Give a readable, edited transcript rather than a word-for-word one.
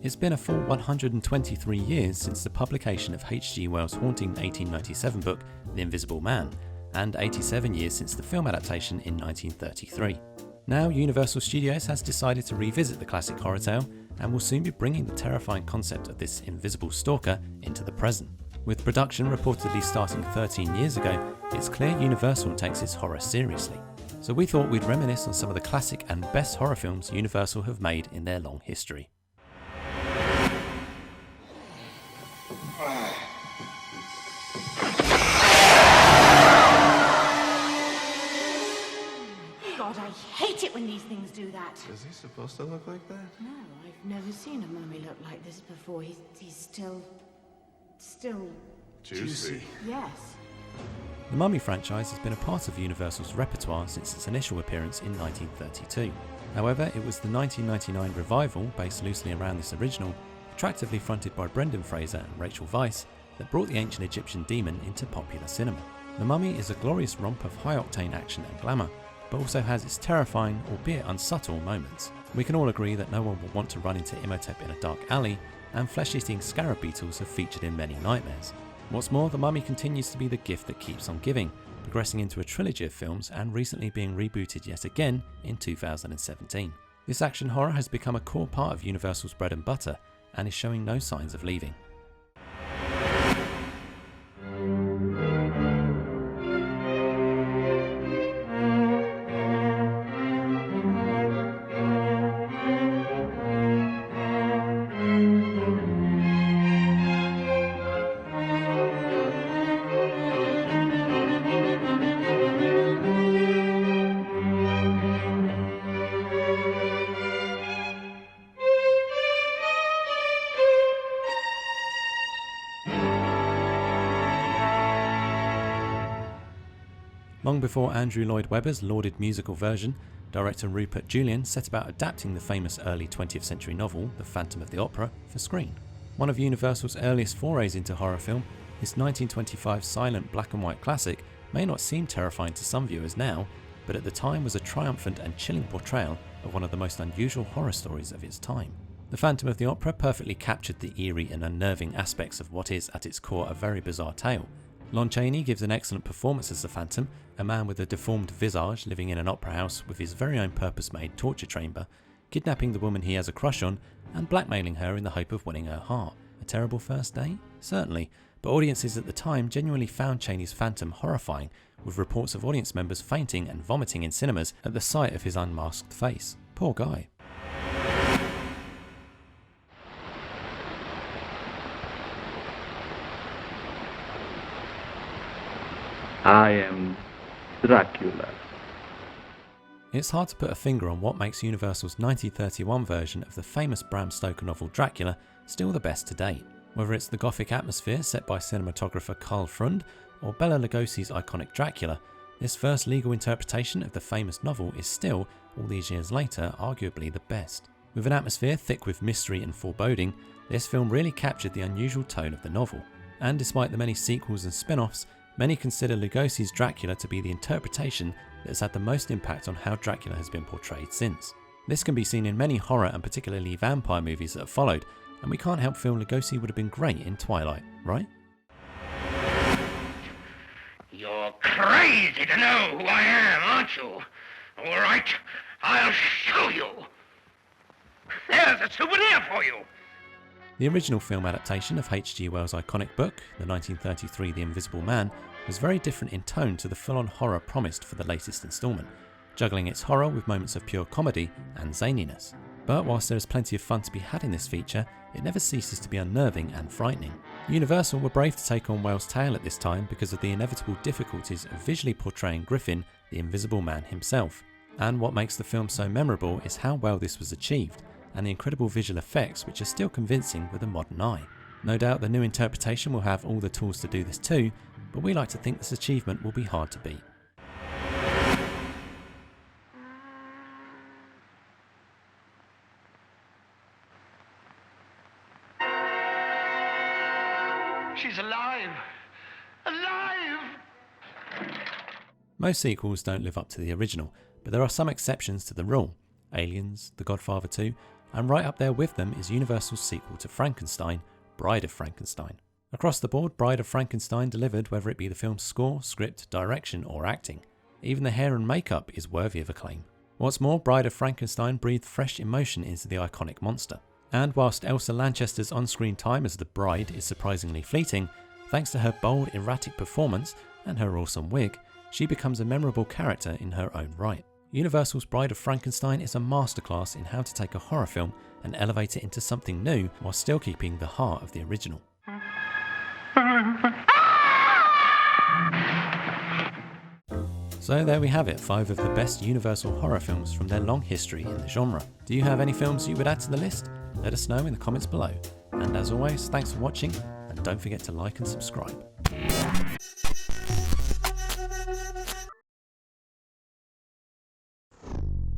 It's been a full 123 years since the publication of H.G. Wells' haunting 1897 book, The Invisible Man, and 87 years since the film adaptation in 1933. Now, Universal Studios has decided to revisit the classic horror tale and will soon be bringing the terrifying concept of this invisible stalker into the present. With production reportedly starting 13 years ago, it's clear Universal takes its horror seriously. So we thought we'd reminisce on some of the classic and best horror films Universal have made in their long history. God, I hate it when these things do that. Is he supposed to look like that? No, I've never seen a mummy look like this before. He's still... Juicy. Yes. The Mummy franchise has been a part of Universal's repertoire since its initial appearance in 1932. However, it was the 1999 revival, based loosely around this original, attractively fronted by Brendan Fraser and Rachel Weisz, that brought the ancient Egyptian demon into popular cinema. The Mummy is a glorious romp of high-octane action and glamour, but also has its terrifying, albeit unsubtle, moments. We can all agree that no one will want to run into Imhotep in a dark alley, and flesh-eating scarab beetles have featured in many nightmares. What's more, the Mummy continues to be the gift that keeps on giving, progressing into a trilogy of films and recently being rebooted yet again in 2017. This action horror has become a core part of Universal's bread and butter, and is showing no signs of leaving. Long before Andrew Lloyd Webber's lauded musical version, director Rupert Julian set about adapting the famous early 20th century novel, The Phantom of the Opera, for screen. One of Universal's earliest forays into horror film, this 1925 silent black and white classic may not seem terrifying to some viewers now, but at the time was a triumphant and chilling portrayal of one of the most unusual horror stories of its time. The Phantom of the Opera perfectly captured the eerie and unnerving aspects of what is at its core a very bizarre tale. Lon Chaney gives an excellent performance as the Phantom, a man with a deformed visage living in an opera house with his very own purpose-made torture chamber, kidnapping the woman he has a crush on and blackmailing her in the hope of winning her heart. A terrible first day? Certainly, but audiences at the time genuinely found Chaney's Phantom horrifying, with reports of audience members fainting and vomiting in cinemas at the sight of his unmasked face. Poor guy. I am Dracula. It's hard to put a finger on what makes Universal's 1931 version of the famous Bram Stoker novel Dracula still the best to date. Whether it's the gothic atmosphere set by cinematographer Karl Freund or Bela Lugosi's iconic Dracula, this first legal interpretation of the famous novel is still, all these years later, arguably the best. With an atmosphere thick with mystery and foreboding, this film really captured the unusual tone of the novel. And despite the many sequels and spin-offs, many consider Lugosi's Dracula to be the interpretation that has had the most impact on how Dracula has been portrayed since. This can be seen in many horror and particularly vampire movies that have followed, and we can't help feel Lugosi would have been great in Twilight, right? You're crazy to know who I am, aren't you? All right, I'll show you. There's a souvenir for you. The original film adaptation of H.G. Wells' iconic book, the 1933 The Invisible Man, was very different in tone to the full-on horror promised for the latest instalment, juggling its horror with moments of pure comedy and zaniness. But whilst there is plenty of fun to be had in this feature, it never ceases to be unnerving and frightening. Universal were brave to take on Wells' tale at this time because of the inevitable difficulties of visually portraying Griffin, the Invisible Man himself. And what makes the film so memorable is how well this was achieved, and the incredible visual effects which are still convincing with a modern eye. No doubt the new interpretation will have all the tools to do this too, but we like to think this achievement will be hard to beat. She's alive! Alive! Most sequels don't live up to the original, but there are some exceptions to the rule. Aliens, The Godfather 2, And right up there with them is Universal's sequel to Frankenstein, Bride of Frankenstein. Across the board, Bride of Frankenstein delivered, whether it be the film's score, script, direction or acting. Even the hair and makeup is worthy of acclaim. What's more, Bride of Frankenstein breathed fresh emotion into the iconic monster. And whilst Elsa Lanchester's on-screen time as the bride is surprisingly fleeting, thanks to her bold, erratic performance and her awesome wig, she becomes a memorable character in her own right. Universal's Bride of Frankenstein is a masterclass in how to take a horror film and elevate it into something new while still keeping the heart of the original. So there we have it, 5 of the best Universal horror films from their long history in the genre. Do you have any films you would add to the list? Let us know in the comments below. And as always, thanks for watching, and don't forget to like and subscribe.